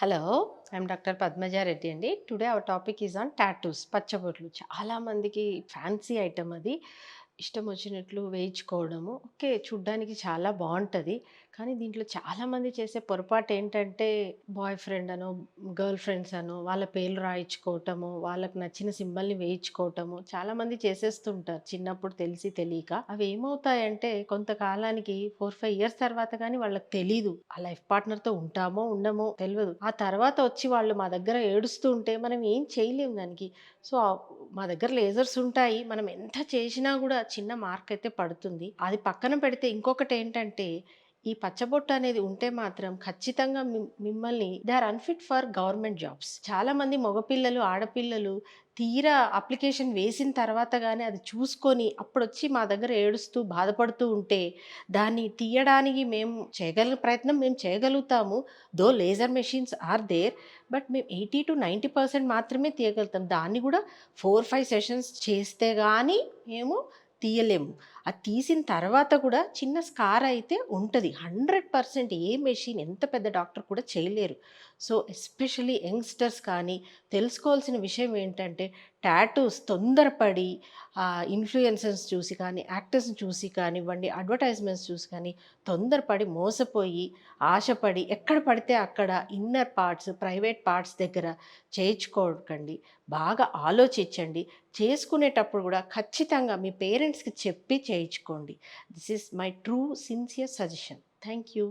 Hello, I'm doctor Padmaja Reddy అండి. Today our topic is on tattoos. పచ్చబొట్లు. చాలా మందికి ఫ్యాన్సీ ఐటెమ్ అది. ఇష్టం వచ్చినట్లు వేయించుకోవడము. ఓకే. చూడ్డానికి చాలా బావుంటది. కానీ దీంట్లో చాలామంది చేసే పొరపాటు ఏంటంటే, బాయ్ ఫ్రెండ్ అనో, గర్ల్ ఫ్రెండ్స్ అనో వాళ్ళ పేర్లు రాయించుకోవటము, వాళ్ళకి నచ్చిన సింబల్‌ని వేయించుకోవటము చాలామంది చేసేస్తుంటారు చిన్నప్పుడు తెలిసి తెలియక. అవి ఏమవుతాయంటే కొంతకాలానికి 4, 5 ఇయర్స్ తర్వాత గానీ వాళ్ళకి తెలీదు. ఆ లైఫ్ పార్ట్నర్‌తో ఉంటామో, ఉండమో తెలవదు. ఆ తర్వాత వచ్చి వాళ్ళు మా దగ్గర ఏడుస్తూ ఉంటే మనం ఏం చేయలేము దానికి. సో, మా దగ్గర లేజర్స్ ఉంటాయి. మనం ఎంత చేసినా గూడా చిన్న మార్కయితే పడుతుంది. అది పక్కన పెడితే ఇంకొకటేంటంటే, ఈ పచ్చబొట్టు అనేది ఉంటే మాత్రం ఖచ్చితంగా మిమ్మల్ని they are unfit for government jobs. చాలామంది మగపిల్లలు, ఆడపిల్లలు తీరా అప్లికేషన్ వేసిన తర్వాత గాని అది చూసుకొని అప్పుడొచ్చి మా దగ్గర ఏడుస్తూ, బాధపడుతూ ఉంటే, దాన్ని తీయడానికి మేము చేయగల ప్రయత్నం మేము చేయగలుగుతాము. Though laser machines are there. But మేము 80-90% మాత్రమే తీయగలుగుతాం. దాన్ని గూడా 4, 5 సెషన్స్ చేస్తే గానీ మేము తీయలేము. అది తీసిన తర్వాత కూడా చిన్న స్కార్ అయితే ఉంటది. 100% ఏ మెషిన్ ఎంత పెద్ద డాక్టర్ కూడా చేయలేరు. సో, ఎస్పెషల్లీ యంగ్‌స్టర్స్ కానీ తెలుసుకోవాల్సిన విషయం ఏంటంటే, టాటూస్ తొందరపడి ఇన్‌ఫ్లుయెన్సర్స్ చూసి కానీ, యాక్టర్స్‌ని చూసి కానివ్వండి, అడ్వర్‌టైజ్‌మెంట్స్ చూసి కానీ తొందరపడి మోసపోయి, ఆశపడి ఎక్కడ పడితే అక్కడ ఇన్నర్ పార్ట్స్, ప్రైవేట్ పార్ట్స్ దగ్గర చేయించుకోకండి. బాగా ఆలోచించండి. చేసుకునేటప్పుడు గూడా ఖచ్చితంగా మీ పేరెంట్స్‌కి చెప్పి చేయించుకోండి. This is my true sincere suggestion. Thank you.